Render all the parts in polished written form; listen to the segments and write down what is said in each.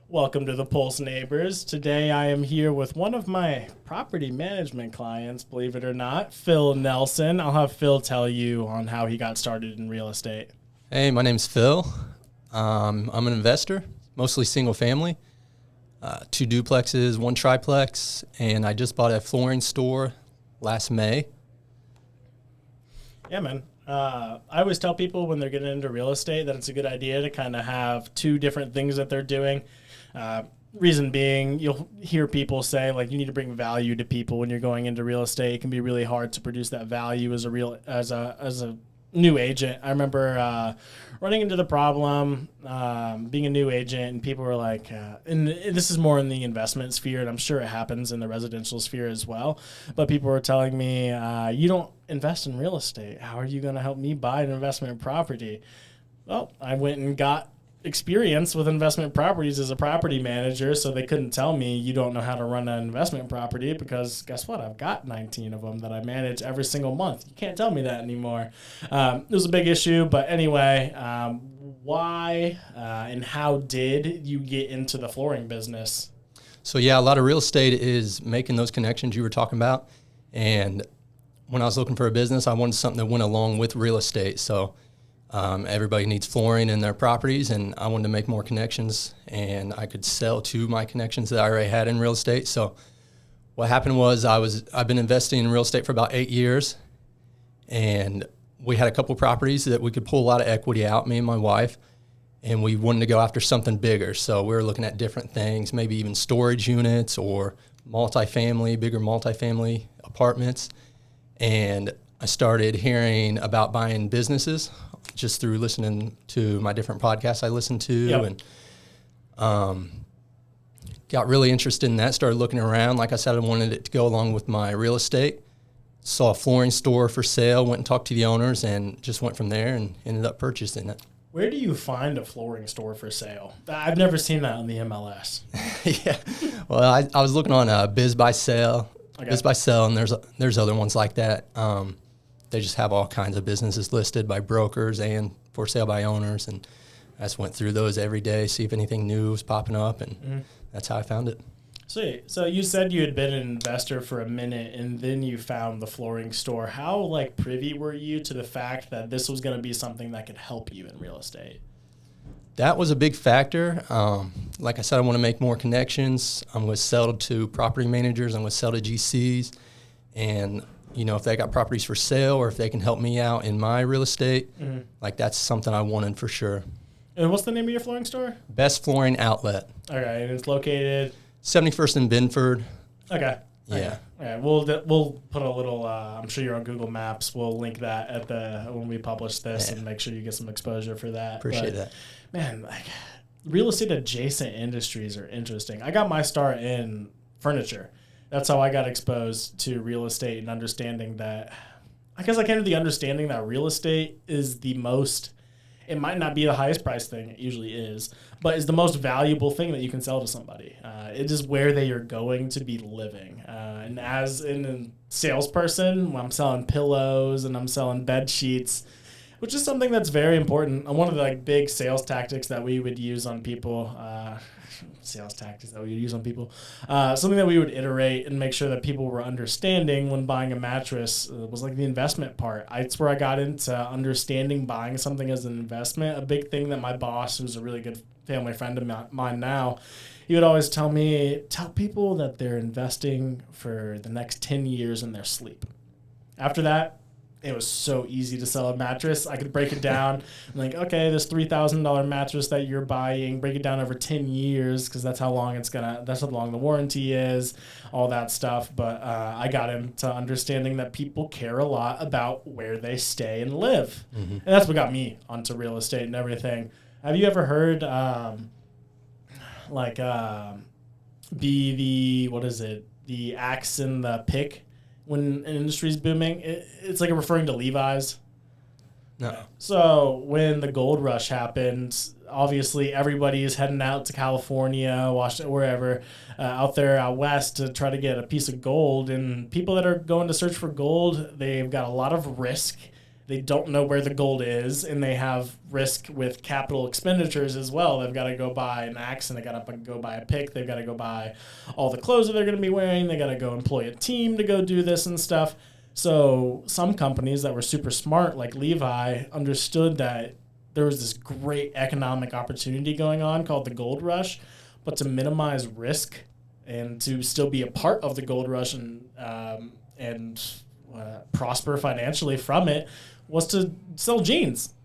Welcome to the Pulse Neighbors. Today I am here with one of my property management clients, believe it or not, Phil Nelson. I'll have Phil tell you on how he got started in real estate. Hey, my name's Phil. I'm an investor, mostly single family, 2 duplexes, 1 triplex, and I just bought a flooring store last May. Yeah, man. I always tell people when they're getting into real estate that it's a good idea to kind of have two different things that they're doing. Reason being, you'll hear people say like you need to bring value to people when you're going into real estate. It can be really hard to produce that value as a new agent. I remember running into the problem being a new agent, and people were like, and this is more in the investment sphere, and I'm sure it happens in the residential sphere as well. But people were telling me, you don't invest in real estate. How are you going to help me buy an investment property? Well, I went and got experience with investment properties as a property manager, so they couldn't tell me you don't know how to run an investment property, because guess what? I've got 19 of them that I manage every single month. You can't tell me that anymore. It was a big issue, but anyway, why and how did you get into the flooring business? So yeah, a lot of real estate is making those connections you were talking about. And when I was looking for a business, I wanted something that went along with real estate. So everybody needs flooring in their properties, and I wanted to make more connections, and I could sell to my connections that I already had in real estate. So what happened was I've been investing in real estate for about 8 years, and we had a couple properties that we could pull a lot of equity out, me and my wife, and we wanted to go after something bigger. So we were looking at different things, maybe even storage units or bigger multifamily apartments. And I started hearing about buying businesses just through listening to my different podcasts I listened to. Yep. And got really interested in that, started looking around. Like I said, I wanted it to go along with my real estate. Saw a flooring store for sale, went and talked to the owners, and just went from there and ended up purchasing it. Where do you find a flooring store for sale? I've never seen that on the MLS. Yeah. Well, I was looking on Biz by Sale. Okay. Biz by Sell, and there's other ones like that. They just have all kinds of businesses listed by brokers and for sale by owners, and I just went through those every day, see if anything new was popping up, and that's how I found it. Sweet. So you said you had been an investor for a minute, and then you found the flooring store. How privy were you to the fact that this was going to be something that could help you in real estate? That was a big factor. Like I said, I want to make more connections. I'm going to sell to property managers. I'm going to sell to GCs. And, if they got properties for sale or if they can help me out in my real estate, that's something I wanted for sure. And what's the name of your flooring store? Best Flooring Outlet. Okay, and it's located? 71st and Binford. Okay. Yeah. Okay. We'll put a little. I'm sure you're on Google Maps. We'll link that when we publish this, and make sure you get some exposure for that. Appreciate that. Man, real estate adjacent industries are interesting. I got my start in furniture. That's how I got exposed to real estate and understanding that. I guess I came to the understanding that real estate is the most. It might not be the highest price thing, it usually is, but is the most valuable thing that you can sell to somebody. It is where they are going to be living. And as a salesperson, when I'm selling pillows and I'm selling bed sheets, which is something that's very important. One of the big sales tactics that we would use on people, something that we would iterate and make sure that people were understanding when buying a mattress was the investment part. It's where I got into understanding buying something as an investment. A big thing that my boss, who's a really good family friend of mine now, he would always tell people that they're investing for the next 10 years in their sleep. After that, it was so easy to sell a mattress. I could break it down. I'm okay, this $3,000 mattress that you're buying, break it down over 10 years because that's how long the warranty is, all that stuff. But I got into understanding that people care a lot about where they stay and live. Mm-hmm. And that's what got me onto real estate and everything. Have you ever heard the axe and the pick? When an industry's booming, it's referring to Levi's. No. So when the gold rush happened, obviously everybody is heading out to California, Washington, wherever, out there out west to try to get a piece of gold. And people that are going to search for gold, they've got a lot of risk. They don't know where the gold is, and they have risk with capital expenditures as well. They've got to go buy an axe, and they got to go buy a pick. They've got to go buy all the clothes that they're going to be wearing. They got to go employ a team to go do this and stuff. So some companies that were super smart, like Levi, understood that there was this great economic opportunity going on called the gold rush, but to minimize risk and to still be a part of the gold rush and prosper financially from it was to sell jeans.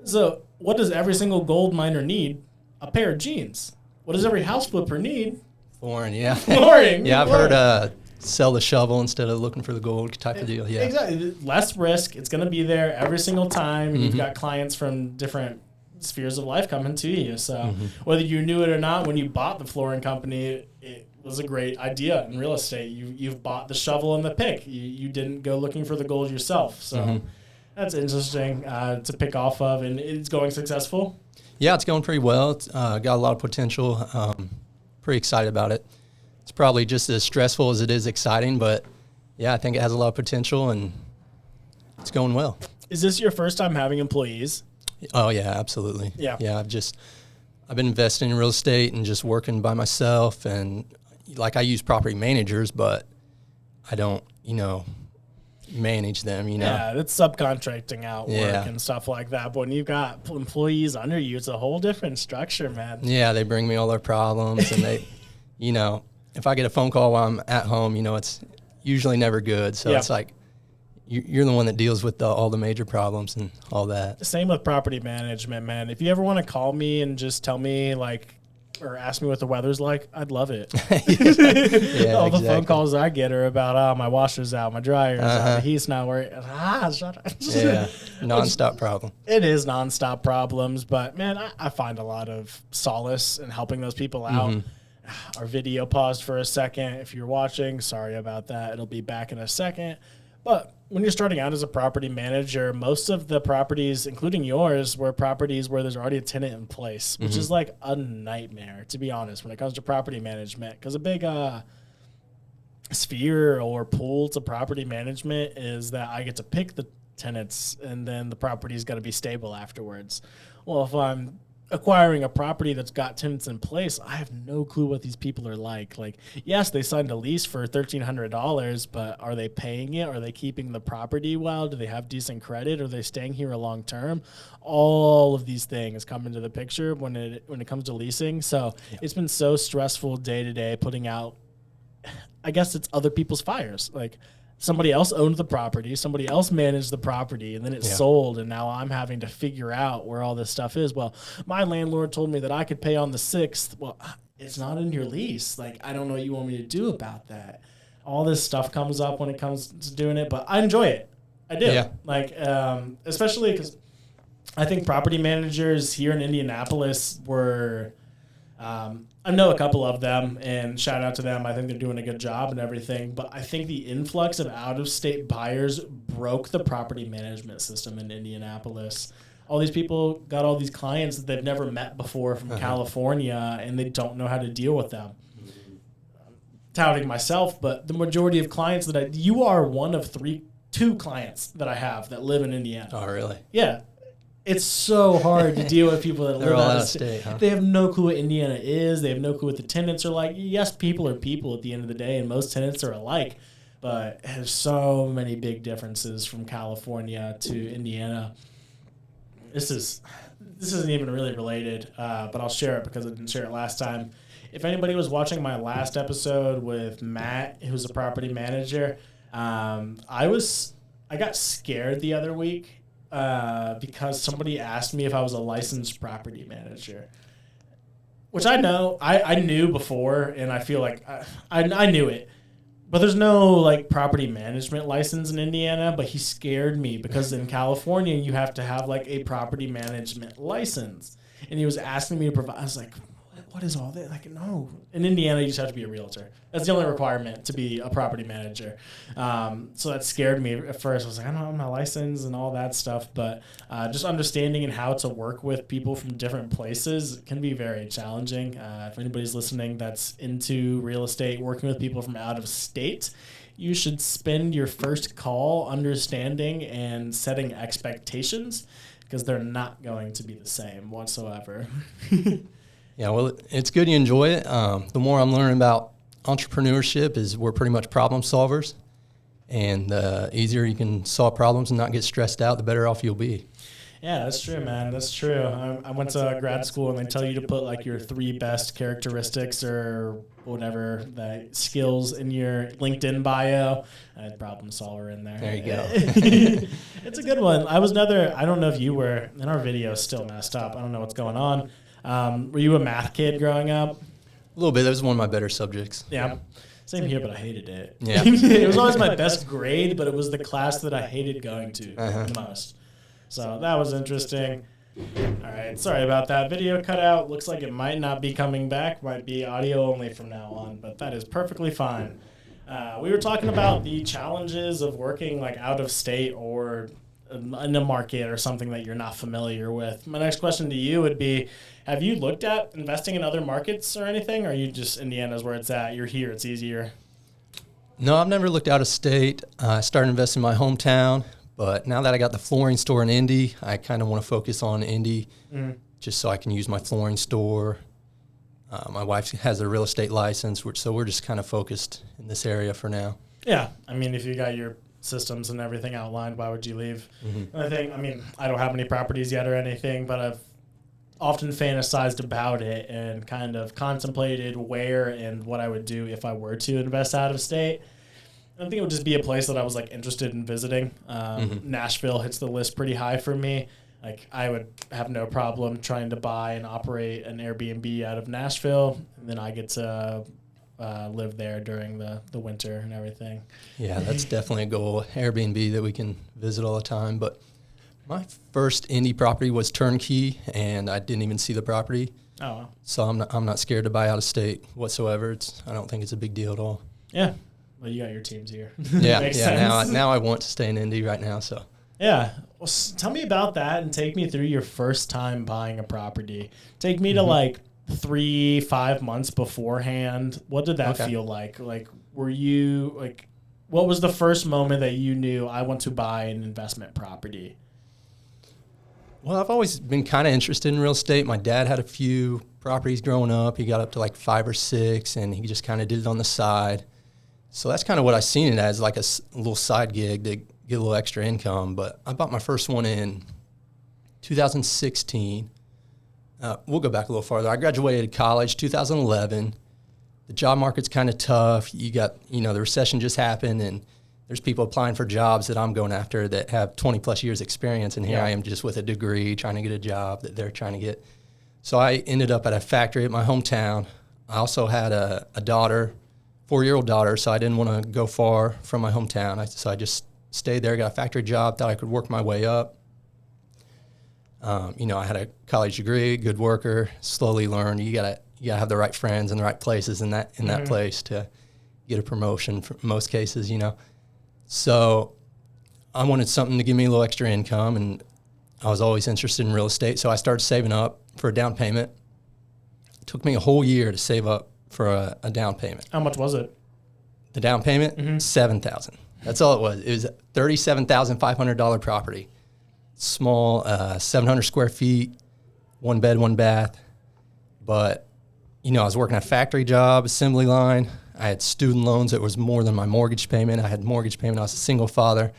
So what does every single gold miner need? A pair of jeans. What does every house flipper need? Flooring, yeah. Flooring. Yeah, I've heard sell the shovel instead of looking for the gold type of deal. Yeah, exactly. Less risk. It's going to be there every single time. You've got clients from different spheres of life coming to you. So whether you knew it or not, when you bought the flooring company, it was a great idea in real estate. You've bought the shovel and the pick. You didn't go looking for the gold yourself. So that's interesting to pick off of, and it's going successful. Yeah, it's going pretty well. It's got a lot of potential. Pretty excited about it. It's probably just as stressful as it is exciting, but yeah, I think it has a lot of potential and it's going well. Is this your first time having employees? Oh yeah, absolutely. Yeah. Yeah, I've been investing in real estate and just working by myself, and like I use property managers, but I don't, manage them, Yeah, it's subcontracting out work and stuff like that. But when you've got employees under you, it's a whole different structure, man. Yeah, they bring me all their problems, and they, if I get a phone call while I'm at home, it's usually never good. So it's like you're the one that deals with all the major problems and all that. Same with property management, man. If you ever want to call me and just tell me or ask me what the weather's like, I'd love it. All the phone calls I get are about, my washer's out, my dryer's out, the heat's not working. Shut up. Yeah, nonstop problem. It is nonstop problems, but man, I find a lot of solace in helping those people out. Our video paused for a second. If you're watching, sorry about that. It'll be back in a second. But when you're starting out as a property manager, most of the properties, including yours, were properties where there's already a tenant in place, which is like a nightmare, to be honest, when it comes to property management. Because a big sphere or pool to property management is that I get to pick the tenants, and then the property's got to be stable afterwards. Well, if I'm acquiring a property that's got tenants in place, I have no clue what these people are like. Like, yes, they signed a lease for $1,300, but are they paying it? Are they keeping the property well? Do they have decent credit? Are they staying here a long term? All of these things come into the picture when it comes to leasing. So it's been so stressful day to day putting out, I guess it's other people's fires. Like, somebody else owned the property, somebody else managed the property, and then it sold, and now I'm having to figure out where all this stuff is. Well, my landlord told me that I could pay on the 6th. Well, it's not in your lease. Like, I don't know what you want me to do about that. All this stuff comes up when it comes to doing it, but I enjoy it. I do. Yeah. Like, especially because I think property managers here in Indianapolis were I know a couple of them, and shout out to them. I think they're doing a good job and everything, but I think the influx of out-of-state buyers broke the property management system in Indianapolis. All these people got all these clients that they've never met before from California, and they don't know how to deal with them. I'm touting myself, but the majority of clients you are one of two clients that I have that live in Indiana. Oh, really? Yeah. It's so hard to deal with people that live out of state. Huh? They have no clue what Indiana is. They have no clue what the tenants are like. Yes, people are people at the end of the day, and most tenants are alike. But there's so many big differences from California to Indiana. This isn't even really related, but I'll share it because I didn't share it last time. If anybody was watching my last episode with Matt, who's a property manager, I got scared the other week. Because somebody asked me if I was a licensed property manager, which I knew before, and I feel like I knew it, but there's no property management license in Indiana. But he scared me because in California you have to have a property management license, and he was asking me to provide. I was like, what is all that? No. In Indiana, you just have to be a realtor. That's the only requirement to be a property manager. So that scared me at first. I was like, I don't know, I'm not licensed and all that stuff. But just understanding and how to work with people from different places can be very challenging. If anybody's listening that's into real estate, working with people from out of state you should spend your first call understanding and setting expectations, because they're not going to be the same whatsoever. Yeah, well, it's good you enjoy it. The more I'm learning about entrepreneurship is we're pretty much problem solvers. And the easier you can solve problems and not get stressed out, the better off you'll be. Yeah, that's true, man. That's true. I went to grad school, and they tell you to put like your 3 best characteristics or whatever, the skills in your LinkedIn bio. I had problem solver in there. There you go. It's a good one. I don't know if you were, and our video is still messed up. I don't know what's going on. Were you a math kid growing up? A little bit. That was one of my better subjects. Yeah. Same here, but I hated it. Yeah. It was always my best grade, but it was the class that I hated going to the most. So that was interesting. All right, sorry about that. Video cut out. Looks like it might not be coming back. Might be audio only from now on, but that is perfectly fine. We were talking about the challenges of working like out of state or in a market or something that you're not familiar with. My next question to you would be, have you looked at investing in other markets or anything? Or are you just Indiana's where it's at? You're here, it's easier. No, I've never looked out of state. I started investing in my hometown, but now that I got the flooring store in Indy, I kind of want to focus on Indy just so I can use my flooring store. My wife has a real estate license, so we're just kind of focused in this area for now. Yeah, I mean, if you got your systems and everything outlined, why would you leave? I don't have any properties yet or anything, but I've often fantasized about it and kind of contemplated where and what I would do if I were to invest out of state. I think it would just be a place that I was like interested in visiting. Nashville hits the list pretty high for me. Like, I would have no problem trying to buy and operate an Airbnb out of Nashville, and then I get to live there during the winter and everything. Yeah, that's definitely a goal, Airbnb that we can visit all the time. But my first Indy property was turnkey, and I didn't even see the property. Oh, wow. So I'm not scared to buy out of state whatsoever. I don't think it's a big deal at all. Yeah. Well, you got your teams here. Yeah, Makes yeah. sense. Now I want to stay in Indy right now. So yeah. Well, tell me about that and take me through your first time buying a property. Take me to like 3-5 months beforehand. What did that feel like? Like, were you like, what was the first moment that you knew I want to buy an investment property? Well, I've always been kind of interested in real estate. My dad had a few properties growing up. He got up to like 5 or 6, and he just kind of did it on the side. So that's kind of what I seen it as, like a little side gig to get a little extra income. But I bought my first one in 2016. We'll go back a little farther. I graduated college 2011. The job market's kind of tough. You got, the recession just happened, and there's people applying for jobs that I'm going after that have 20 plus years experience, and here I am just with a degree trying to get a job that they're trying to get. So I ended up at a factory at my hometown. I also had a daughter, 4-year-old daughter, so I didn't want to go far from my hometown. So I just stayed there, got a factory job, thought I could work my way up. I had a college degree, good worker, slowly learned. You gotta have the right friends and the right places in that place to get a promotion for most cases, So I wanted something to give me a little extra income, and I was always interested in real estate. So I started saving up for a down payment. It took me a whole year to save up for a down payment. How much was it? The down payment, $7,000. That's all it was. It was a $37,500 property. Small, 700 square feet, 1 bed, 1 bath. But, I was working a factory job, assembly line. I had student loans that was more than my mortgage payment. I had mortgage payment. I was a single father.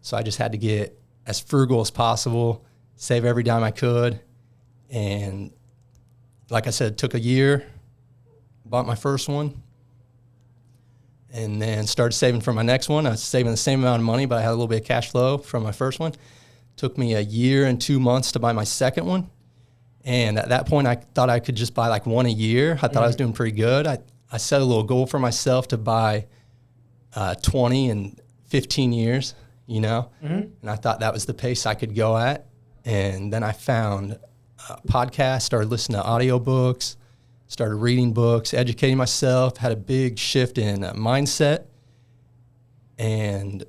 So I just had to get as frugal as possible, save every dime I could. And like I said, it took a year, bought my first one, and then started saving for my next one. I was saving the same amount of money, but I had a little bit of cash flow from my first one. Took me a year and 2 months to buy my second one. And at that point, I thought I could just buy like one a year. I thought I was doing pretty good. I set a little goal for myself to buy 20 in 15 years, and I thought that was the pace I could go at. And then I found podcasts, started listening to audiobooks, started reading books, educating myself, had a big shift in mindset, and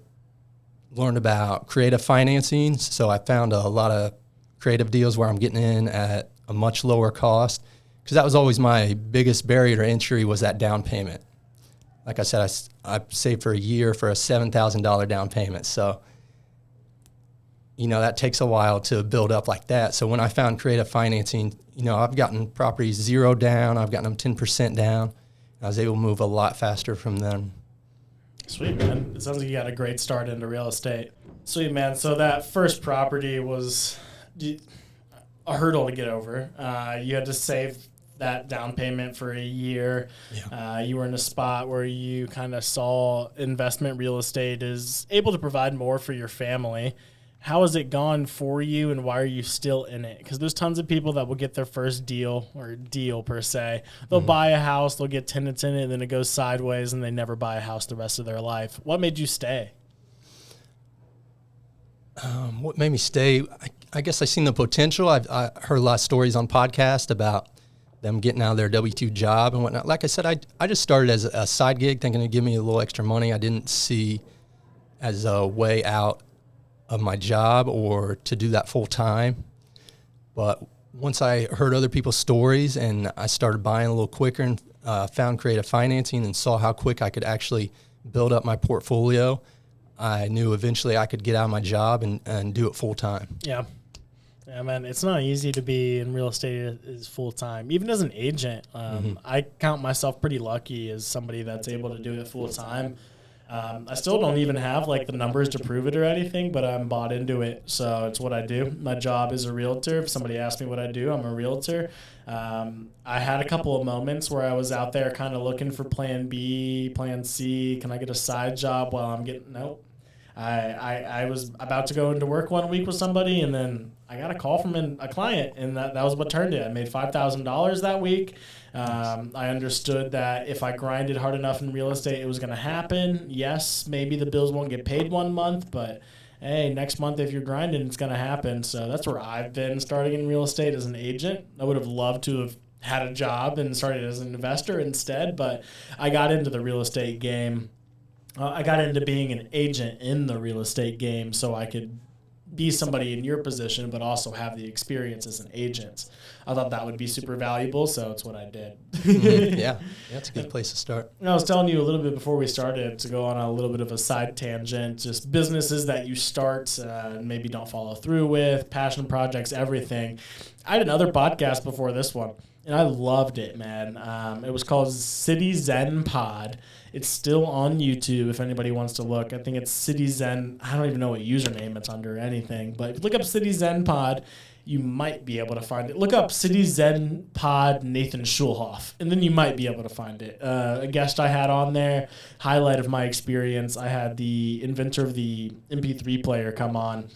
learned about creative financing. So I found a lot of creative deals where I'm getting in at a much lower cost, because that was always my biggest barrier to entry, was that down payment. like I said, I saved for a year for a $7,000 down payment. So, that takes a while to build up like that. So when I found creative financing, I've gotten properties 0 down. I've gotten them 10% down. I was able to move a lot faster from them. Sweet, man. It sounds like you got a great start into real estate. Sweet, man. So that first property was a hurdle to get over. You had to save that down payment for a year. Yeah. You were in a spot where you kind of saw investment real estate is able to provide more for your family. How has it gone for you, and why are you still in it? Because there's tons of people that will get their first deal, or deal per se. They'll buy a house, they'll get tenants in it, and then it goes sideways, and they never buy a house the rest of their life. What made you stay? What made me stay? I guess I seen the potential. I heard a lot of stories on podcasts about them getting out of their W-2 job and whatnot. Like I said, I just started as a side gig, thinking it'd give me a little extra money. I didn't see as a way out of my job or to do that full time. But once I heard other people's stories and I started buying a little quicker and found creative financing and saw how quick I could actually build up my portfolio, I knew eventually I could get out of my job and do it full time. Yeah. Yeah, man, it's not easy to be in real estate as full time. Even as an agent, I count myself pretty lucky as somebody that's able to do it full time. I still don't even have like the numbers to prove it or anything, but I'm bought into it. So it's what I do. My job is a realtor. If somebody asks me what I do, I'm a realtor. I had a couple of moments where I was out there kind of looking for plan B, plan C. Can I get a side job while I'm getting, nope. I was about to go into work one week with somebody, and then I got a call from a client, and that was what turned it. I made $5,000 that week. I understood that if I grinded hard enough in real estate, it was going to happen. Yes, maybe the bills won't get paid one month, but hey, next month if you're grinding, it's going to happen. So that's where I've been starting in real estate as an agent. I would have loved to have had a job and started as an investor instead, but I got into the real estate game. I got into being an agent in the real estate game so I could be somebody in your position, but also have the experience as an agent. I thought that would be super valuable, so it's what I did. Yeah, that's a good place to start. And I was telling you a little bit before we started, to go on a little bit of a side tangent, just businesses that you start and maybe don't follow through with, passion projects, everything. I had another podcast before this one, and I loved it, man. It was called City Zen Pod. It's still on YouTube if anybody wants to look. I think it's City Zen. I don't even know what username it's under or anything. But if you look up City Zen Pod, you might be able to find it. Look up City Zen Pod Nathan Schulhoff, and then you might be able to find it. A guest I had on there, highlight of my experience, I had the inventor of the MP3 player come on.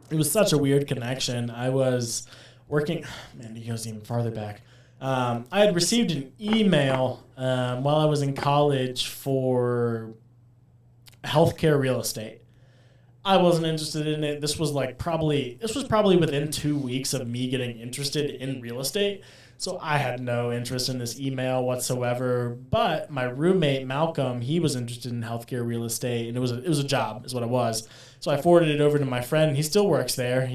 It was such a weird connection. I was working, man, he goes even farther back. I had received an email while I was in college for healthcare real estate. I wasn't interested in it. This was probably within 2 weeks of me getting interested in real estate. So I had no interest in this email whatsoever. But my roommate Malcolm, he was interested in healthcare real estate, and it was a job, is what it was. So I forwarded it over to my friend. He still works there.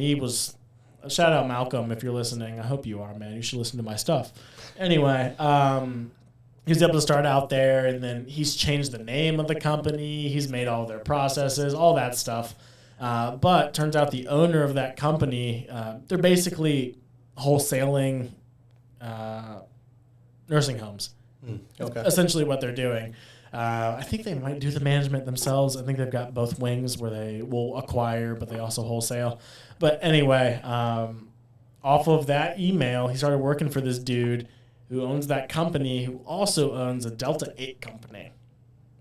Shout out Malcolm if you're listening. I hope you are, man. You should listen to my stuff. Anyway, he was able to start out there, and then he's changed the name of the company. He's made all their processes, all that stuff. But turns out the owner of that company, they're basically wholesaling nursing homes. Okay. Essentially what they're doing. I think they might do the management themselves. I think they've got both wings where they will acquire, but they also wholesale. But anyway, off of that email, he started working for this dude who owns that company, who also owns a Delta 8 company.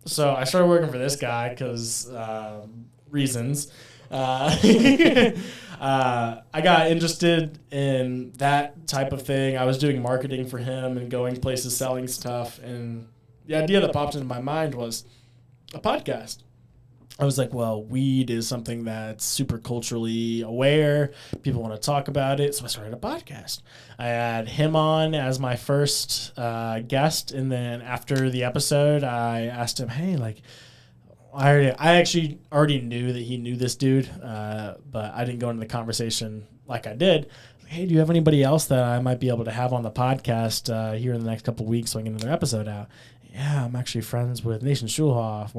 So I started working for this guy because reasons. I got interested in that type of thing. I was doing marketing for him and going places selling stuff, and the idea that popped into my mind was a podcast. I was like, well, weed is something that's super culturally aware. People want to talk about it. So I started a podcast. I had him on as my first guest. And then after the episode, I asked him, hey, I actually already knew that he knew this dude, but I didn't go into the conversation like I did. hey, do you have anybody else that I might be able to have on the podcast here in the next couple of weeks so I can get another episode out? Yeah, I'm actually friends with Nathan Schulhoff.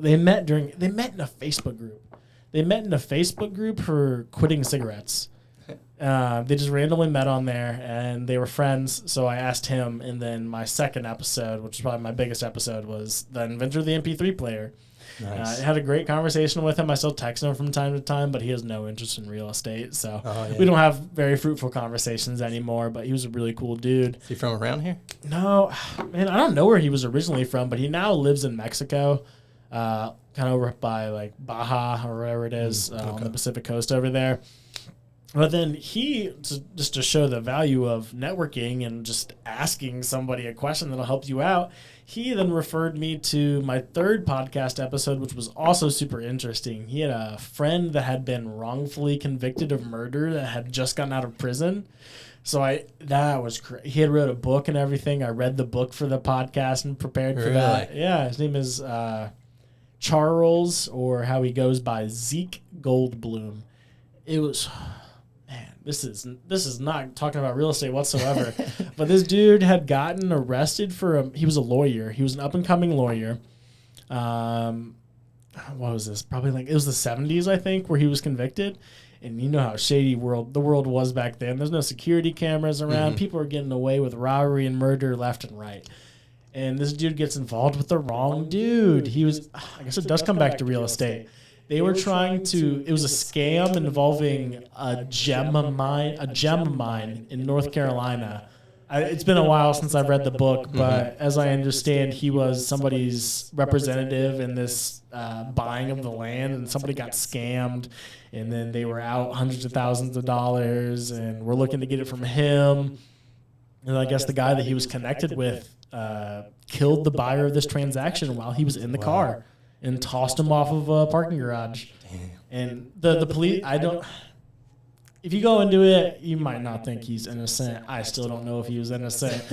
They met in a Facebook group. They met in a Facebook group for quitting cigarettes. They just randomly met on there, and they were friends. So I asked him, and then my second episode, which is probably my biggest episode, was the inventor of the MP3 player. Nice. I had a great conversation with him. I still text him from time to time, but he has no interest in real estate. So we don't have very fruitful conversations anymore, but he was a really cool dude. Is he from around here? No, man, I don't know where he was originally from, but he now lives in Mexico, kind of over by like Baja or wherever it is on the Pacific coast over there. But then just to show the value of networking and just asking somebody a question that'll help you out, he then referred me to my third podcast episode, which was also super interesting. He had a friend that had been wrongfully convicted of murder that had just gotten out of prison. So he had wrote a book and everything. I read the book for the podcast and prepared for that. Yeah, his name is Charles, or how he goes by, Zeke Goldblum. It was... This is not talking about real estate whatsoever. But this dude had gotten arrested he was a lawyer. He was an up-and-coming lawyer. What was this? Probably it was the 70s, I think, where he was convicted. And you know how shady the world was back then. There's no security cameras around. Mm-hmm. People are getting away with robbery and murder left and right. And this dude gets involved with the wrong dude. I guess it does come back to real estate. They were trying to. It was a scam involving a gem mine in North Carolina. It's been a while since I've read the book, but as I understand, he was somebody's representative in this buying of the land, and somebody got scammed, and then they were out hundreds of thousands of dollars, and we're looking to get it from him. And I guess the guy that he was connected with killed the buyer of this transaction while he was in the car. And tossed him off of a parking garage. Damn. And the police, if you go into it, you might not think he's innocent. I still don't know if he was innocent.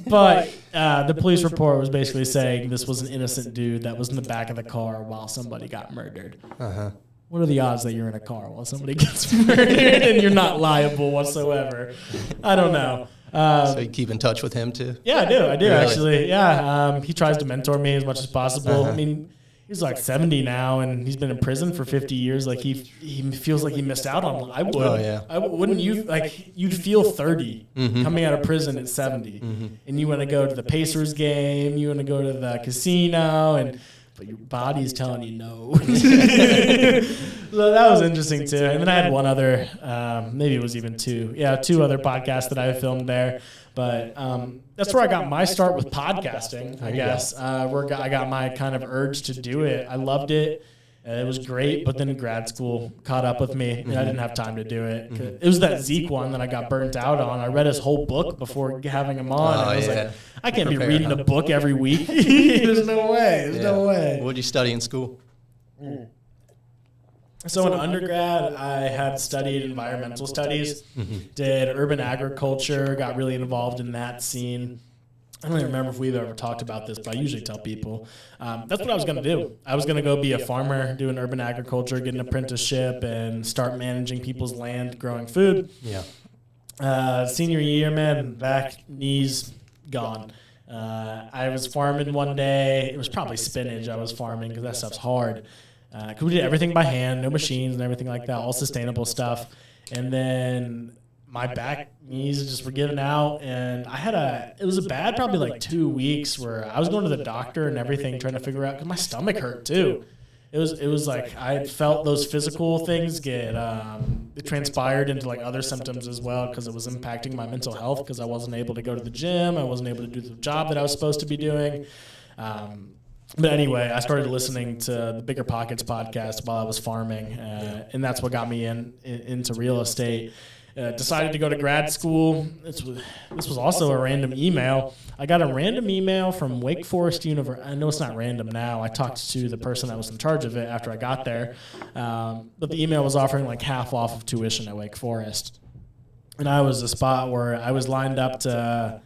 But the police report was basically saying this was an innocent dude that was in the back of the car while somebody got murdered. Uh-huh. What are the odds that you're in a car while somebody gets murdered and you're not liable whatsoever? I don't know. So you keep in touch with him too? Yeah, I do really? Actually. Yeah, he tries to mentor me as much as possible. Uh-huh. I mean, he's like 70 now, and he's been in prison for 50 years. Like he feels like he missed out on. I would. Oh, yeah. Wouldn't you? Like you'd feel 30 coming out of prison at 70, and you want to go to the Pacers game, you want to go to the casino, but your body's telling you no. So that was interesting too. And then I had one other, maybe it was even two. Yeah, two other podcasts that I filmed there. But that's where I got my start with podcasting, I guess. Where I got my kind of urge to do it. I loved it. It was great, but then grad school caught up with me, and I didn't have time to do it. It was that Zeke one that I got burnt out on. I read his whole book before having him on. And I was like, I can't be reading a book every week. There's no way. There's no way. What did you study in school? So in undergrad, I had studied environmental studies, did urban agriculture, got really involved in that scene. I don't even remember if we've ever talked about this, but I usually tell people that's what I was going to do. I was going to go be a farmer, do an urban agriculture, get an apprenticeship, and start managing people's land, growing food. Yeah. Senior year, man, back, knees, gone. I was farming one day. It was probably spinach I was farming because that stuff's hard. Because we did everything by hand, no machines and everything like that, all sustainable stuff. And then my back knees just were giving out, and it was a bad probably like 2 weeks where I was going to the doctor and everything trying to figure out, because my stomach hurt too. It was like I felt those physical things it transpired into like other symptoms as well, because it was impacting my mental health, because I wasn't able to go to the gym, I wasn't able to do the job that I was supposed to be doing. But anyway, I started listening to the Bigger Pockets podcast while I was farming, and that's what got me into real estate. Decided to go to grad school. This was also a random email. I got a random email from Wake Forest University. I know it's not random now. I talked to the person that was in charge of it after I got there. But the email was offering like half off of tuition at Wake Forest. And I was a spot where I was lined up to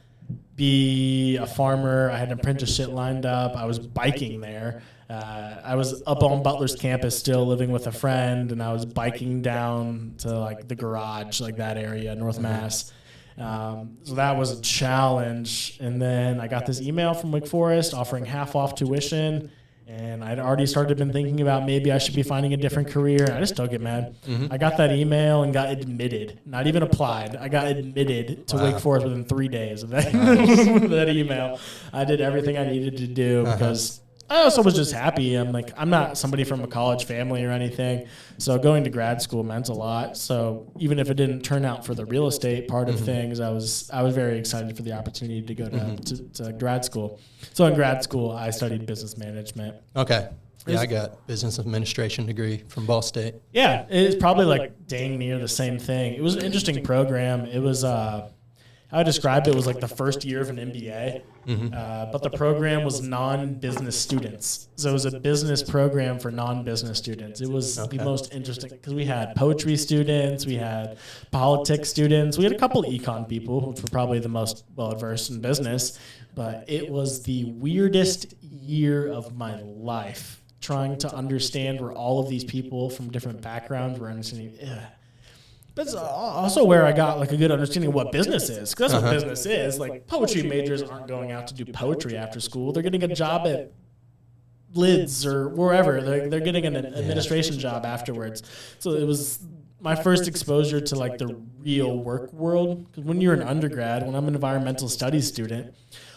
be a farmer. I had an apprenticeship lined up. I was biking there. I was up on Butler's campus still living with a friend, and I was biking down to like the garage, like that area, North Mass. So that was a challenge. And then I got this email from Wake Forest offering half off tuition. And I'd already started been thinking about maybe I should be finding a different career. I just took it, man. I got that email and got admitted, not even applied. I got admitted to Wake Forest within 3 days of that, that email. I did everything I needed to do because I also was just happy. I'm not somebody from a college family or anything. So going to grad school meant a lot. So even if it didn't turn out for the real estate part of things, I was very excited for the opportunity to go to grad school. So in grad school, I studied business management. Okay. Yeah, I got business administration degree from Ball State. Yeah, it's probably like dang near the same thing. It was an interesting program. It was how I described it was like the first year of an MBA, but the program was non-business students. So it was a business program for non-business students. It was the most interesting because we had poetry students, we had politics students, we had a couple econ people, which were probably the most well-versed in business, but it was the weirdest year of my life trying to understand where all of these people from different backgrounds were understanding. That's also where I got like a good understanding of what business is. 'Cause that's what business is. Like poetry majors aren't going out to do poetry after school. They're getting a job at Lids or wherever. They're getting an administration job afterwards. So it was my first exposure to like the real work world. Because when you're an undergrad, when I'm an environmental studies student,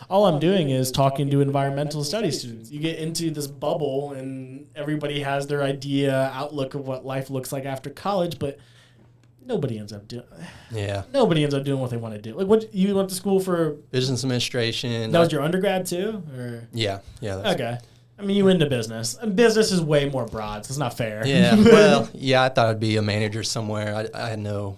all I'm doing is talking to environmental studies students. You get into this bubble and everybody has their idea, outlook of what life looks like after college, but nobody ends up doing. Yeah. Nobody ends up doing what they want to do. Like, what you went to school for? Business administration. That was your undergrad too, or? Yeah. Okay. I mean, you went into business. And business is way more broad, so it's not fair. Yeah. Well, yeah. I thought I'd be a manager somewhere. I had no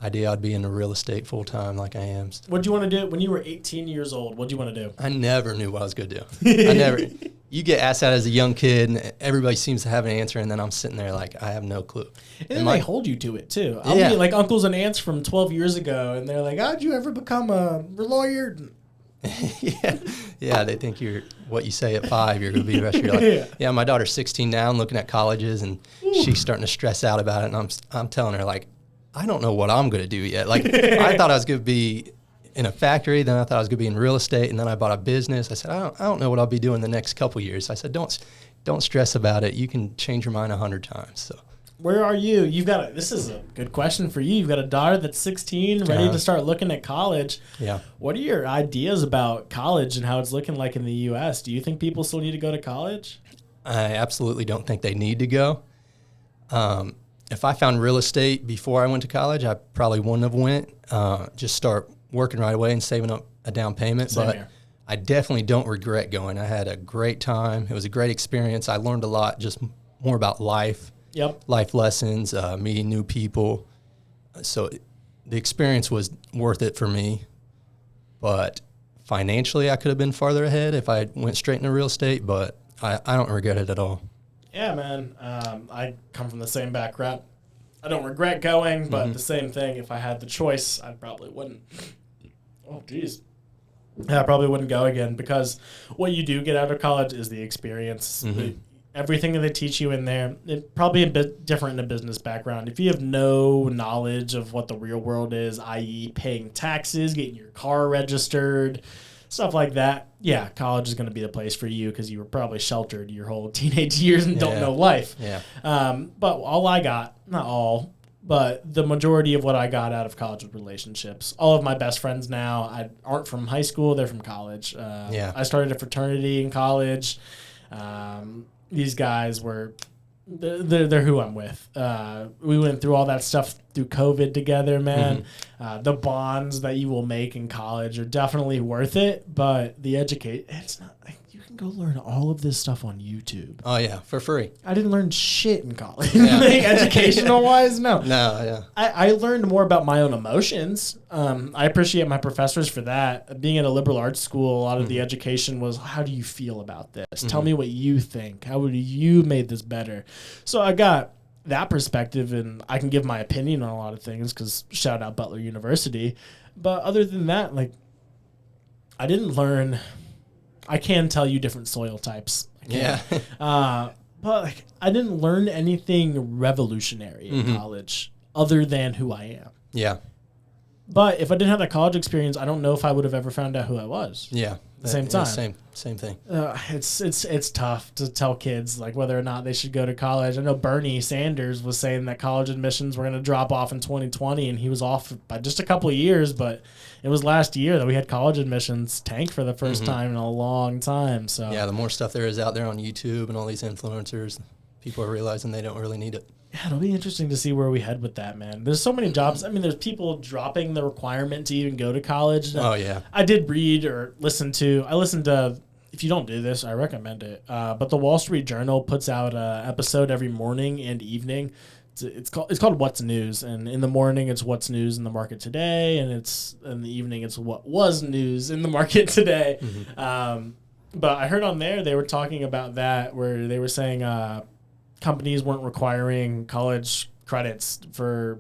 idea I'd be in the real estate full time like I am. What'd you want to do when you were 18 years old? What'd you want to do? I never knew what I was going to do. I never. You get asked that as a young kid, and everybody seems to have an answer, and then I'm sitting there like, I have no clue. And then they hold you to it, too. I'll be like uncles and aunts from 12 years ago, and they're like, how'd you ever become a lawyer? Yeah, they think you're what you say at 5, you're going to be the rest of your life. Yeah, my daughter's 16 now and looking at colleges, and she's starting to stress out about it, and I'm telling her, like, I don't know what I'm going to do yet. Like, I thought I was going to be in a factory, then I thought I was going to be in real estate, and then I bought a business. I said, I don't know what I'll be doing the next couple years. I said, don't stress about it. You can change your mind 100 times. So, where are you? This is a good question for you. You've got a daughter that's 16, ready to start looking at college. Yeah. What are your ideas about college and how it's looking like in the U.S.? Do you think people still need to go to college? I absolutely don't think they need to go. If I found real estate before I went to college, I probably wouldn't have went. Just start working right away and saving up a down payment. Same here. I definitely don't regret going. I had a great time. It was a great experience. I learned a lot, just more about life, life lessons, meeting new people. So the experience was worth it for me. But financially, I could have been farther ahead if I went straight into real estate, but I don't regret it at all. Yeah, man. I come from the same background. I don't regret going, but the same thing. If I had the choice, I probably wouldn't. Oh, geez. Yeah, I probably wouldn't go again because what you do get out of college is the experience. Everything that they teach you in there, it probably a bit different in a business background. If you have no knowledge of what the real world is, i.e. paying taxes, getting your car registered, stuff like that, yeah, college is going to be the place for you because you were probably sheltered your whole teenage years and don't know life. Yeah. But all I got, not all, but the majority of what I got out of college was relationships. All of my best friends now aren't from high school, they're from college. I started a fraternity in college. These guys were, they're who I'm with. We went through all that stuff through COVID together, man. The bonds that you will make in college are definitely worth it, but it's not like you can go learn all of this stuff on YouTube. Oh yeah, for free. I didn't learn shit in college. Like, educational wise, no. I learned more about my own emotions. I appreciate my professors for that. Being at a liberal arts school, a lot of the education was, how do you feel about this? Tell me what you think. How would you made this better? So I got that perspective, and I can give my opinion on a lot of things because shout out Butler University. But other than that, like, I didn't learn. I can tell you different soil types. Yeah. But like, I didn't learn anything revolutionary in college other than who I am. Yeah. But if I didn't have that college experience, I don't know if I would have ever found out who I was. Yeah. At the same time. Same thing. It's tough to tell kids like whether or not they should go to college. I know Bernie Sanders was saying that college admissions were going to drop off in 2020, and he was off by just a couple of years. But it was last year that we had college admissions tank for the first time in a long time. So yeah, the more stuff there is out there on YouTube and all these influencers, people are realizing they don't really need it. Yeah, it'll be interesting to see where we head with that, man. There's so many jobs. I mean, there's people dropping the requirement to even go to college. Oh, yeah. I did read or listen to, if you don't do this, I recommend it. But the Wall Street Journal puts out an episode every morning and evening. It's called What's News, and in the morning it's what's news in the market today, and it's in the evening it's what was news in the market today. But I heard on there they were talking about that, where they were saying companies weren't requiring college credits to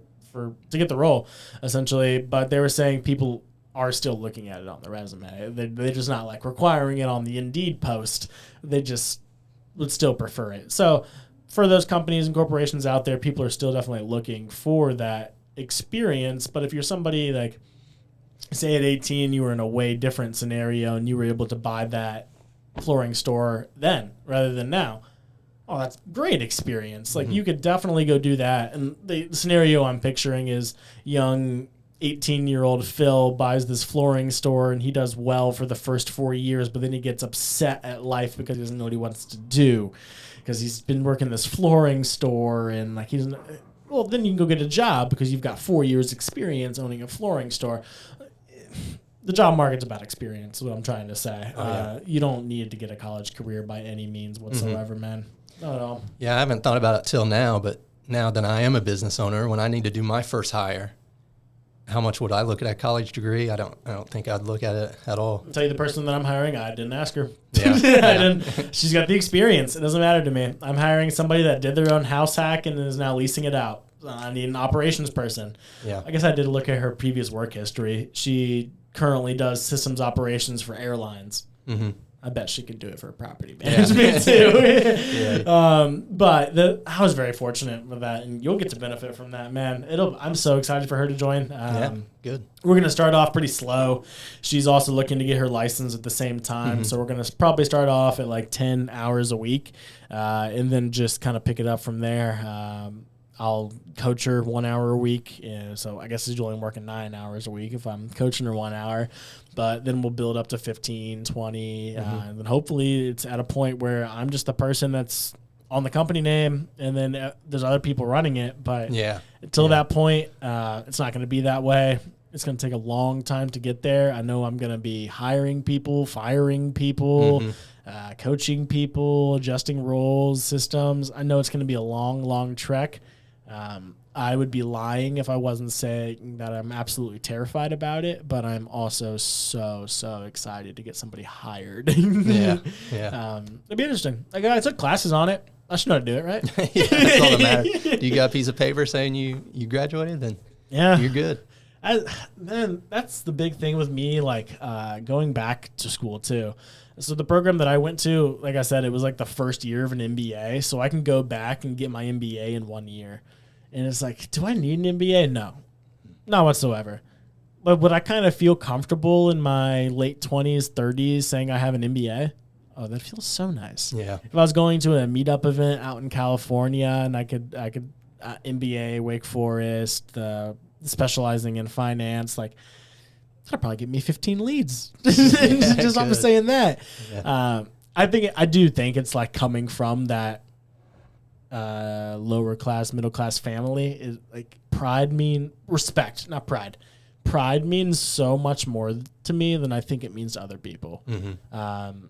get the role, essentially, but they were saying people are still looking at it on the resume. They're just not like requiring it on the Indeed post. They just would still prefer it. So for those companies and corporations out there, people are still definitely looking for that experience. But if you're somebody like, say at 18, you were in a way different scenario and you were able to buy that flooring store then rather than now, oh, that's great experience. Like you could definitely go do that. And the scenario I'm picturing is young 18-year-old Phil buys this flooring store and he does well for the first 4 years, but then he gets upset at life because he doesn't know what he wants to do because he's been working this flooring store and like well, then you can go get a job because you've got 4 years experience owning a flooring store. The job market's about experience is what I'm trying to say. You don't need to get a college career by any means whatsoever, man. Not at all. Yeah, I haven't thought about it till now, but now that I am a business owner, when I need to do my first hire, how much would I look at a college degree? I don't think I'd look at it at all. I'll tell you the person that I'm hiring, I didn't ask her. Yeah. I didn't. She's got the experience. It doesn't matter to me. I'm hiring somebody that did their own house hack and is now leasing it out. I need an operations person. Yeah. I guess I did look at her previous work history. She currently does systems operations for airlines. I bet she could do it for property management too. But I was very fortunate with that, and you'll get to benefit from that, man. I'm so excited for her to join. Good. We're going to start off pretty slow. She's also looking to get her license at the same time, so we're going to probably start off at like 10 hours a week, and then just kind of pick it up from there. I'll coach her 1 hour a week. So I guess she's only working 9 hours a week if I'm coaching her 1 hour. But then we'll build up to 15, 20. And then hopefully it's at a point where I'm just the person that's on the company name. And then there's other people running it. But until that point, it's not going to be that way. It's going to take a long time to get there. I know I'm going to be hiring people, firing people, coaching people, adjusting roles, systems. I know it's going to be a long, long trek. I would be lying if I wasn't saying that I'm absolutely terrified about it, but I'm also so excited to get somebody hired. It'd be interesting. Like, I took classes on it. I should know how to do it, right? That's all that matters. Do you got a piece of paper saying you graduated? Then you're good. Man, that's the big thing with me, like going back to school too. So the program that I went to, like I said, it was like the first year of an MBA. So I can go back and get my MBA in 1 year. And it's like, do I need an MBA? No, not whatsoever. But would I kind of feel comfortable in my late 20s, 30s saying I have an MBA? Oh, that feels so nice. Yeah. If I was going to a meetup event out in California and I could MBA, Wake Forest, specializing in finance, like, that'd probably get me 15 leads. Just off of saying that. Yeah. I do think it's like coming from that lower class, middle class family is like respect, not pride. Pride means so much more to me than I think it means to other people. And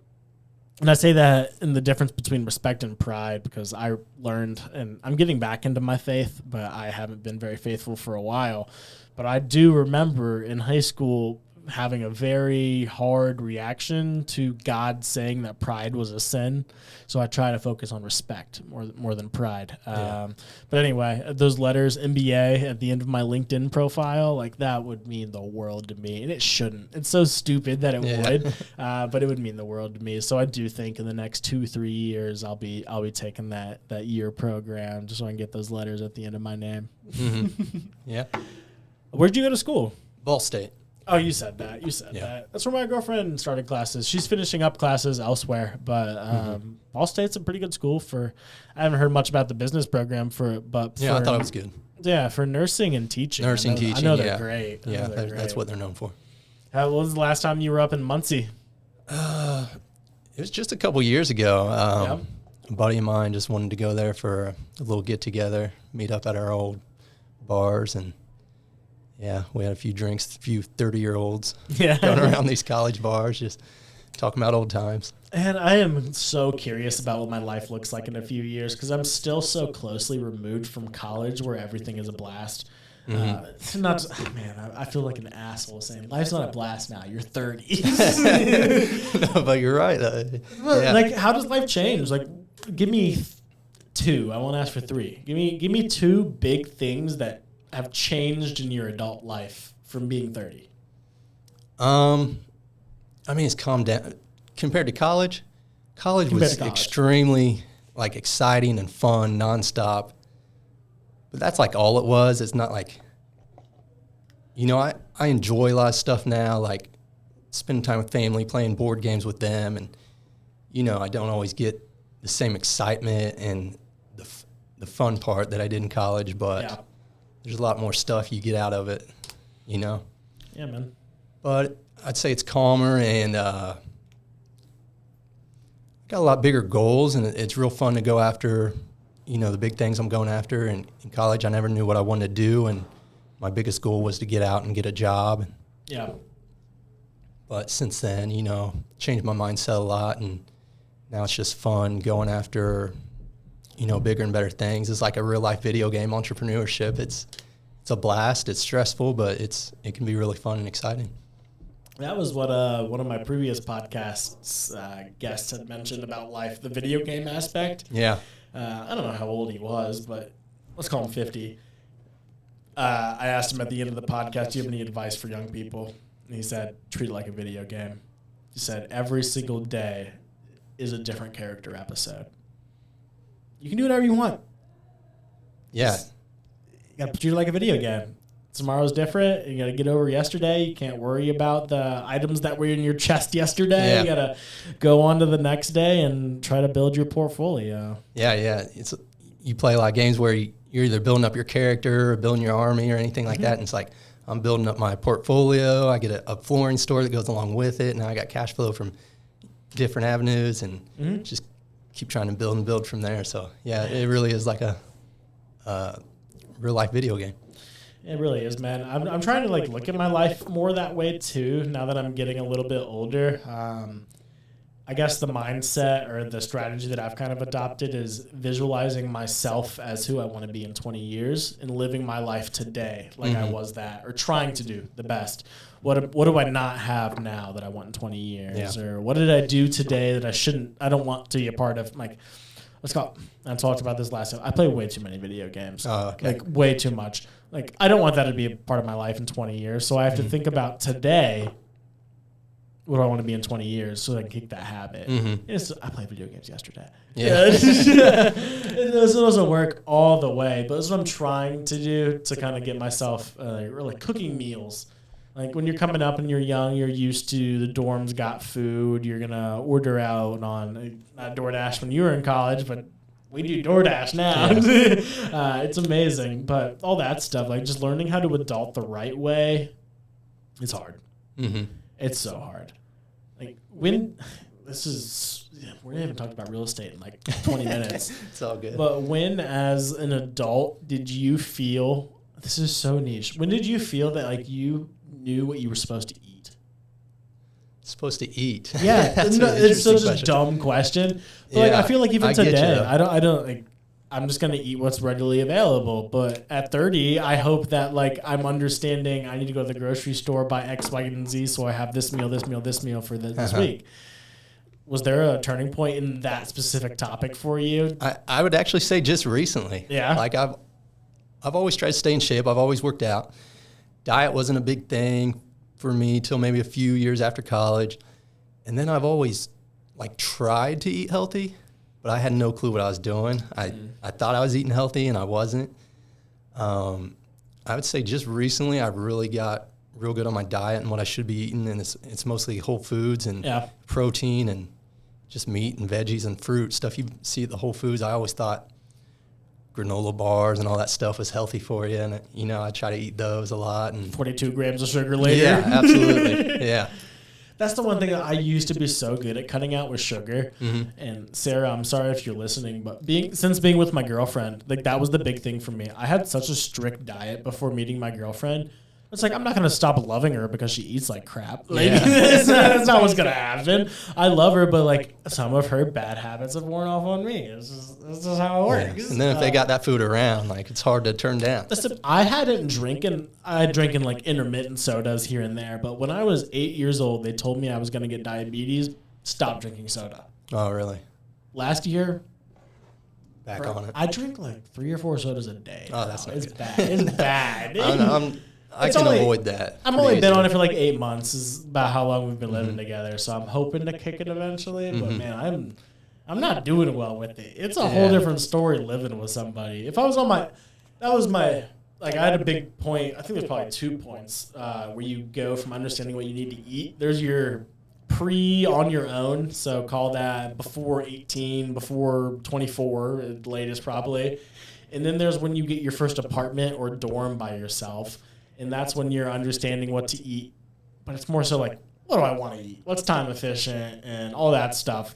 I say that in the difference between respect and pride because I learned, and I'm getting back into my faith, but I haven't been very faithful for a while. But I do remember in high school having a very hard reaction to God saying that pride was a sin. So I try to focus on respect more than pride. But anyway, those letters, MBA, at the end of my LinkedIn profile, like that would mean the world to me. And it shouldn't. It's so stupid that it would, but it would mean the world to me. So I do think in the next 2-3 years, I'll be taking that year program just so I can get those letters at the end of my name. Yeah. Where'd you go to school? Ball State. Oh, you said that. That. That's where my girlfriend started classes. She's finishing up classes elsewhere, but Ball State's a pretty good school for. I haven't heard much about the business program but I thought it was good. Yeah, for nursing and teaching. I know they're great. That's what they're known for. What was the last time you were up in Muncie? It was just a couple years ago. A buddy of mine just wanted to go there for a little get together, meet up at our old bars, and we had a few drinks, a few 30-year-olds going around these college bars, just talking about old times. And I am so curious about what my life looks like in a few years because I'm still so closely removed from college where everything is a blast. I feel like an asshole saying life's not a blast now. You're 30. No, but you're right. Like, how does life change? Like, give me 2. I won't ask for 3. Give me 2 big things that have changed in your adult life from being 30. It's calmed down compared to college. College was extremely exciting and fun, nonstop. But that's all it was. It's not I enjoy a lot of stuff now, like spending time with family, playing board games with them. And, I don't always get the same excitement and the fun part that I did in college, but there's a lot more stuff you get out of it, Yeah, man. But I'd say it's calmer and got a lot bigger goals, and it's real fun to go after the big things I'm going after. And in college, I never knew what I wanted to do, and my biggest goal was to get out and get a job. Yeah. But since then, changed my mindset a lot, and now it's just fun going after, bigger and better things. It's like a real life video game entrepreneurship. It's a blast. It's stressful, but it can be really fun and exciting. That was what one of my previous podcasts guests had mentioned about life, the video game aspect. Yeah. I don't know how old he was, but let's call him 50. I asked him at the end of the podcast, do you have any advice for young people? And he said, treat it like a video game. He said, every single day is a different character episode. You can do whatever you want. Yeah. You got to treat it like a video game. Tomorrow's different. You got to get over yesterday. You can't worry about the items that were in your chest yesterday. Yeah. You got to go on to the next day and try to build your portfolio. Yeah. You play a lot of games where you're either building up your character or building your army or anything like that. And it's like, I'm building up my portfolio. I get a flooring store that goes along with it. Now I got cash flow from different avenues and just keep trying to build and build from there. So, yeah, it really is like a real-life video game. It really is, man. I'm trying to look at my life more that way too. Now that I'm getting a little bit older, I guess the mindset or the strategy that I've kind of adopted is visualizing myself as who I want to be in 20 years and living my life today like I was that, or trying to do the best. What do I not have now that I want in 20 years? Yeah. Or what did I do today that I don't want to be a part of? Let's go. I talked about this last time. I play way too many video games. Way too much. I don't want that to be a part of my life in 20 years. So I have to think about today. What do I want to be in 20 years so I can kick that habit? I played video games yesterday. Yeah. It doesn't work all the way, but that's what I'm trying to do to kind of get myself really cooking meals. When you're coming up and you're young, you're used to the dorms got food. You're going to order out on, not DoorDash when you were in college, but we do DoorDash now. Yeah. It's amazing. But all that stuff, just learning how to adult the right way, it's hard. It's so hard. We haven't talked about real estate in 20 minutes. It's all good. But when, as an adult, did you feel, this is so niche, when did you feel that you knew what you were supposed to eat? Supposed to eat? Yeah. It's such a dumb question. But I feel even today, I don't I'm just going to eat what's readily available. But at 30, I hope that like I'm understanding I need to go to the grocery store, buy X, Y, and Z, so I have this meal, this meal, this meal for this week. Was there a turning point in that specific topic for you? I would actually say just recently. Yeah. Like I've always tried to stay in shape. I've always worked out. Diet wasn't a big thing for me till maybe a few years after college. And then I've always like tried to eat healthy, but I had no clue what I was doing. I thought I was eating healthy and I wasn't. I would say just recently I've really got real good on my diet and what I should be eating, and it's mostly whole foods and protein and just meat and veggies and fruit, stuff you see at the Whole Foods. I always thought granola bars and all that stuff was healthy for you, and I try to eat those a lot. And 42 grams of sugar later. Yeah, absolutely. Yeah. That's the one thing that I used to be so good at cutting out with sugar. Mm-hmm. And Sarah, I'm sorry if you're listening, but since being with my girlfriend, like that was the big thing for me. I had such a strict diet before meeting my girlfriend. It's like I'm not gonna stop loving her because she eats like crap. Like that's not what's gonna happen. I love her, but like some of her bad habits have worn off on me. This is how it works. Yeah. And then if they got that food around, like it's hard to turn down. I had drinking like intermittent sodas here and there, but when I was 8 years old, they told me I was gonna get diabetes. Stop drinking soda. Oh, really? Last year, back on it. I drink like 3 or 4 sodas a day. Oh, that's not it's good. bad. It's bad. I can avoid that. I've only been on it for like 8 months. Is about how long we've been living together. So I'm hoping to kick it eventually. But man, I'm not doing well with it. It's a whole different story living with somebody. If I was I had a big point. I think there's probably 2 points where you go from understanding what you need to eat. There's your on your own. So call that before 18, before 24, at the latest probably. And then there's when you get your first apartment or dorm by yourself. And that's when you're understanding what to eat. But it's more so like, what do I want to eat? What's time efficient and all that stuff.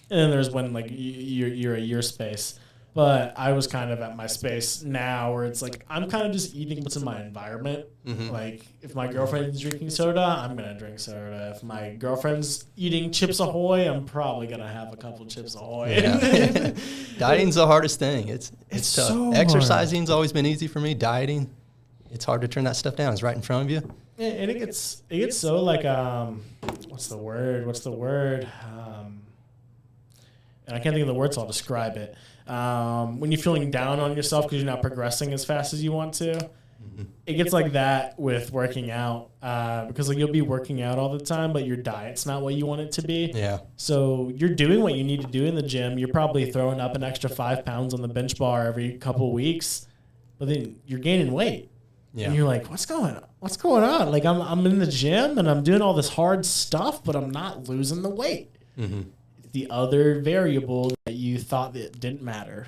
And then there's when like you're at your space. But I was kind of at my space now where it's like I'm kind of just eating what's in my environment. Mm-hmm. Like if my girlfriend's drinking soda, I'm going to drink soda. If my girlfriend's eating Chips Ahoy, I'm probably going to have a couple Chips Ahoy. Yeah. Dieting's the hardest thing. It's tough. So Exercising's always been easy for me. Dieting, it's hard to turn that stuff down. It's right in front of you. Yeah, and it gets so like what's the word? And I can't think of the word, so I'll describe it. When you're feeling down on yourself because you're not progressing as fast as you want to, it gets like that with working out because like you'll be working out all the time, but your diet's not what you want it to be. Yeah. So you're doing what you need to do in the gym. You're probably throwing up an extra 5 pounds on the bench bar every couple weeks, but then you're gaining weight. Yeah. And you're like, what's going on? Like I'm in the gym and I'm doing all this hard stuff, but I'm not losing the weight. Mm-hmm. The other variable that you thought that didn't matter.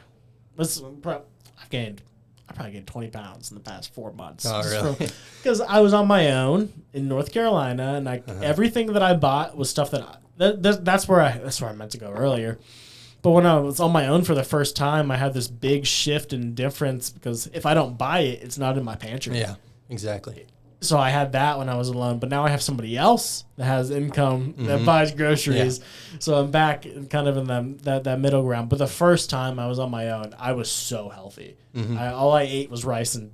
I probably gained 20 pounds in the past 4 months. Oh, really? Because I was on my own in North Carolina, and everything that I bought was stuff that's where I meant to go earlier. But when I was on my own for the first time, I had this big shift in difference because if I don't buy it, it's not in my pantry. Yeah, exactly. So I had that when I was alone, but now I have somebody else that has income that buys groceries. Yeah. So I'm back kind of in that middle ground. But the first time I was on my own, I was so healthy. Mm-hmm. All I ate was rice and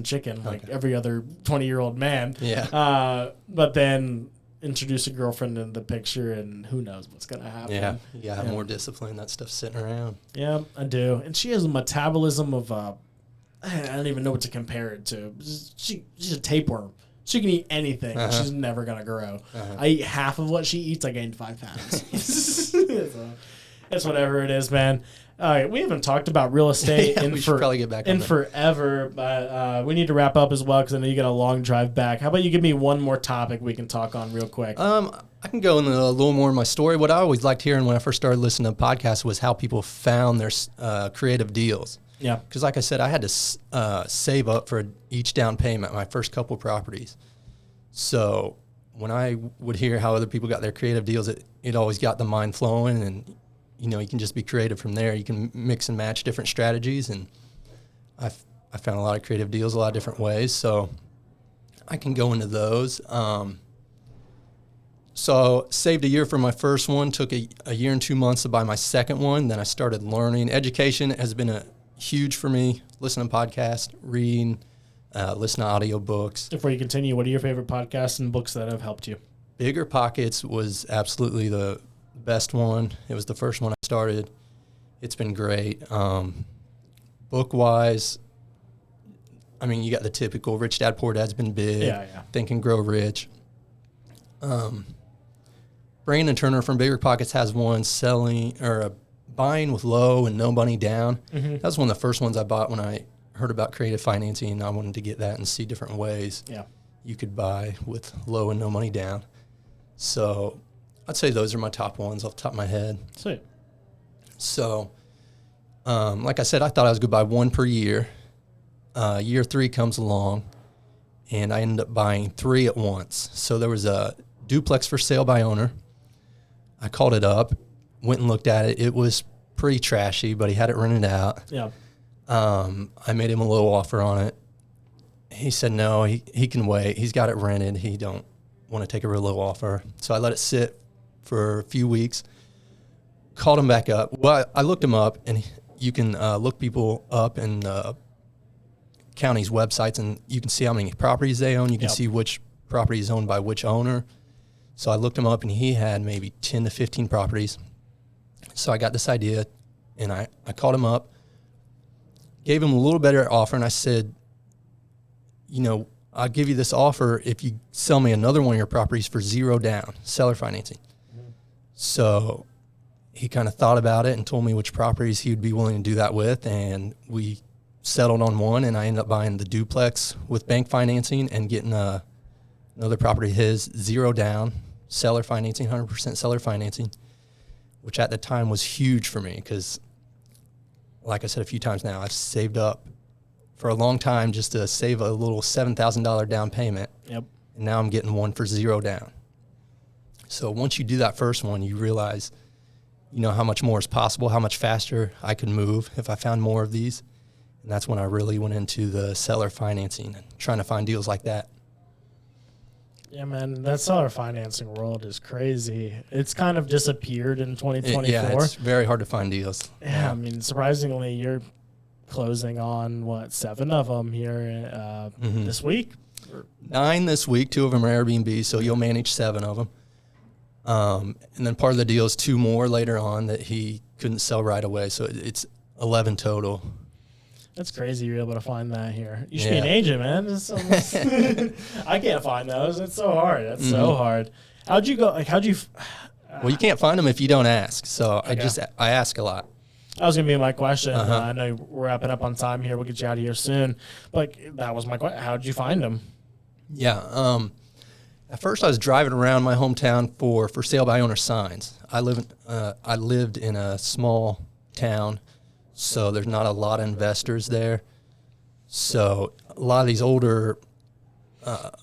chicken, like every other 20-year-old man. Yeah. But then introduce a girlfriend in the picture, and who knows what's gonna happen. Yeah, you gotta have more discipline. That stuff's sitting around. Yeah, I do. And she has a metabolism of I don't even know what to compare it to. She's a tapeworm. She can eat anything. She's never going to grow. I eat half of what she eats. I gained 5 pounds. So, it's whatever it is, man. All right, we haven't talked about real estate we should probably get back on that. Forever, but we need to wrap up as well because I know you got a long drive back. How about you give me one more topic we can talk on real quick? I can go into a little more of my story. What I always liked hearing when I first started listening to podcasts was how people found their creative deals. Yeah, because like I said, I had to save up for each down payment, my first couple properties. So when I would hear how other people got their creative deals, it always got the mind flowing, and you can just be creative from there. You can mix and match different strategies, and I found a lot of creative deals a lot of different ways. So I can go into those. So saved a year for my first one, took a year and 2 months to buy my second one. Then I started learning. Education has been huge for me. Listening to podcasts, reading, listen to audiobooks. Before you continue, what are your favorite podcasts and books that have helped you? Bigger Pockets was absolutely the best one. It was the first one I started. It's been great. Book-wise, I mean, you got the typical Rich Dad, Poor Dad's been big. Yeah. Think and Grow Rich. Brandon Turner from Bigger Pockets has one buying with low and no money down. Mm-hmm. That was one of the first ones I bought when I heard about creative financing. I wanted to get that and see different ways you could buy with low and no money down. So I'd say those are my top ones off the top of my head. Sweet. So, like I said, I thought I was going to buy one per year. Year 3 comes along, and I ended up buying 3 at once. So there was a duplex for sale by owner. I called it up, went and looked at it. It was pretty trashy, but he had it rented out. Yeah. I made him a low offer on it. He said no, he can wait. He's got it rented. He don't want to take a real low offer. So I let it sit for a few weeks. Called him back up. Well, I looked him up, and you can look people up in county's websites, and you can see how many properties they own. You can see which property is owned by which owner. So I looked him up, and he had maybe 10 to 15 properties. So I got this idea, and I called him up, gave him a little better offer, and I said, I'll give you this offer if you sell me another one of your properties for 0 down, seller financing. Mm-hmm. So he kind of thought about it and told me which properties he would be willing to do that with, and we settled on one, and I ended up buying the duplex with bank financing and getting another property his, 0 down, seller financing, 100% seller financing, which at the time was huge for me because, like I said a few times now, I've saved up for a long time just to save a little $7,000 down payment. Yep. And now I'm getting one for 0 down. So once you do that first one, you realize, how much more is possible, how much faster I could move if I found more of these. And that's when I really went into the seller financing and trying to find deals like that. Yeah, man, that seller financing world is crazy. It's kind of disappeared in 2024. Yeah, it's very hard to find deals. Yeah, I mean, surprisingly, you're closing on, 7 of them here this week? 9 this week, 2 of them are Airbnb, so you'll manage 7 of them. And then part of the deal is 2 more later on that he couldn't sell right away, so it's 11 total. That's crazy you're able to find that here. You should be an agent, man. I can't find those. It's so hard. That's so hard. How'd you go? Well, you can't find them if you don't ask. So I ask a lot. That was going to be my question. I know we're wrapping up on time here. We'll get you out of here soon. But that was my question. How'd you find them? Yeah. At first I was driving around my hometown for sale by owner signs. I lived in a small town, so there's not a lot of investors there. So a lot of these older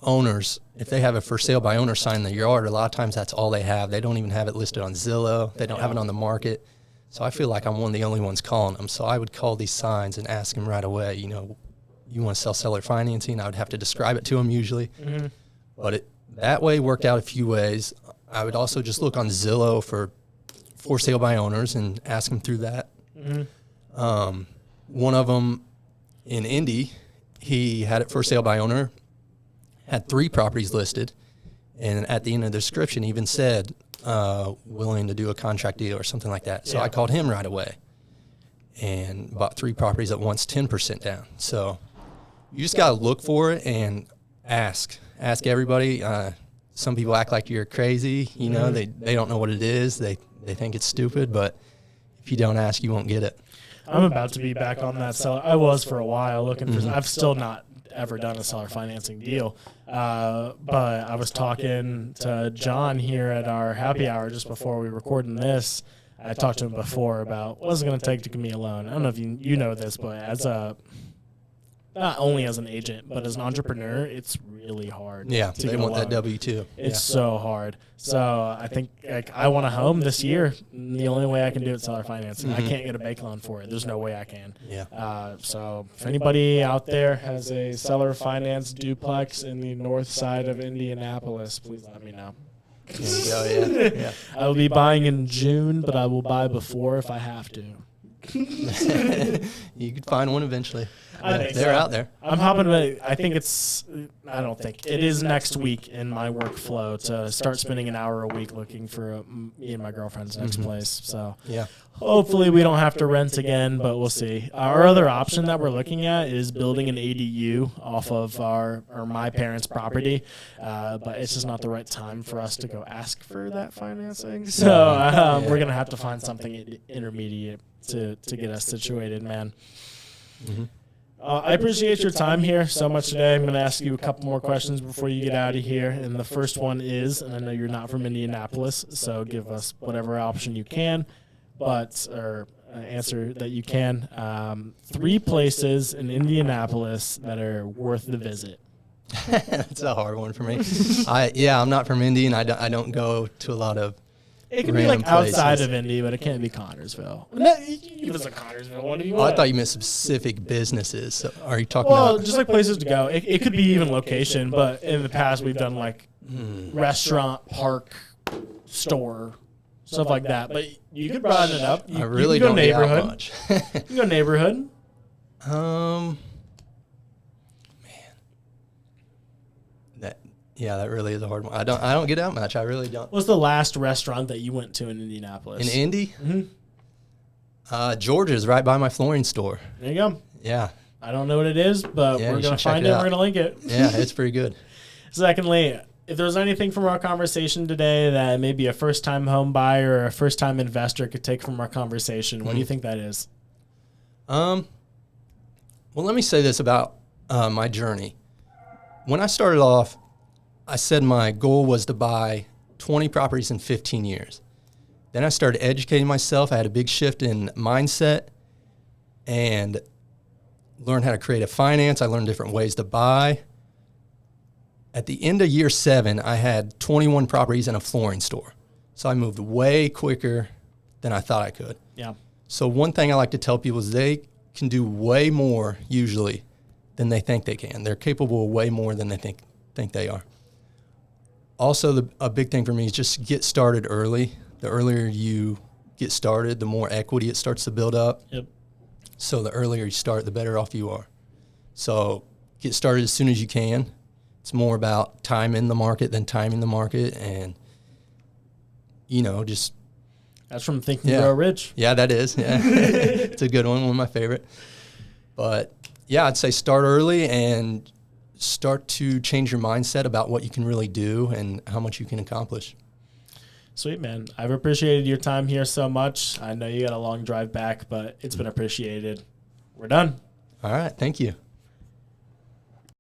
owners, if they have a for sale by owner sign in their yard, a lot of times that's all they have. They don't even have it listed on Zillow. They don't have it on the market. So I feel like I'm one of the only ones calling them. So I would call these signs and ask them right away, you want to sell seller financing? I would have to describe it to them usually. Mm-hmm. But that way worked out a few ways. I would also just look on Zillow for sale by owners and ask them through that. Mm-hmm. One of them in Indy, he had it for sale by owner, had 3 properties listed, and at the end of the description even said willing to do a contract deal or something like that. So I called him right away and bought 3 properties at once, 10% down. So you just got to look for it and ask everybody. Some people act like you're crazy, they don't know what it is. They think it's stupid, but if you don't ask, you won't get it. I'm about to be back on that seller. I was for a while looking for. I've still not ever done a seller financing deal, but I was talking to John here at our happy hour just before we recording this. I talked to him before about what's it going to take to give me a loan. I don't know if you know this, but not only as an agent, but as an entrepreneur, it's really hard. Yeah, they want that W-2. It's so hard. So I think I want a home this year. The only way I can do it is seller financing. I can't get a bank loan for it. There's no way I can. Yeah. So if anybody out there has a seller finance duplex in the north side of Indianapolis, please let me know. There you go, yeah. I will be buying in June, but I will buy before if I have to. You could find one eventually. I think They're out there. I'm hopping. I think it is next week in my workflow to start spending an hour a week looking for me and my girlfriend's next place. So Yeah. hopefully we don't have to rent again, but we'll see. Our other option that we're looking at is building an ADU off of my parents' property, but it's just not the right time for us to go ask for that financing. So we're gonna have to find something intermediate to get us situated, man. Mm-hmm. I appreciate your time here so much today. I'm going to ask you a couple more questions before you get out of here. And the first one is, and I know you're not from Indianapolis, so give us whatever option you can, or answer that you can. 3 places in Indianapolis that are worth the visit. That's a hard one for me. I'm not from Indy, and I don't go to a lot of It can be like outside places. of Indy, but it can't be Connersville. No, you can give us a Connersville one if you want. I thought you meant specific businesses. So are you talking Well, about? just like places to go. It could be even location, but in the past we've done like restaurant, park, store, stuff like that. But you could broaden it up. I really you can don't go get out neighborhood. much. You can go neighborhood. That really is a hard one. I don't get out much. I really don't. What's the last restaurant that you went to in Indianapolis? In Indy? Mm-hmm. Georgia's right by my flooring store. There you go. Yeah. I don't know what it is, but Yeah, we're you going should to check find it it. out. We're going to link it. Yeah, it's pretty good. Secondly, if there's anything from our conversation today that maybe a first-time home buyer or a first-time investor could take from our conversation, what do you think that is? Well, let me say this about my journey. When I started off, I said my goal was to buy 20 properties in 15 years. Then I started educating myself. I had a big shift in mindset and learned how to create a finance. I learned different ways to buy. At the end of year 7, I had 21 properties in a flooring store. So I moved way quicker than I thought I could. Yeah. So one thing I like to tell people is they can do way more usually than they think they can. They're capable of way more than they think they are. Also, a big thing for me is just get started early. The earlier you get started, the more equity it starts to build up. Yep. So the earlier you start, the better off you are. So get started as soon as you can. It's more about time in the market than timing the market, and just. That's from Think and Grow Rich. Yeah, that is. Yeah, it's a good one of my favorite. But yeah, I'd say start early and start to change your mindset about what you can really do and how much you can accomplish. Sweet, man. I've appreciated your time here so much. I know you got a long drive back, but it's been appreciated. We're done. All right. Thank you.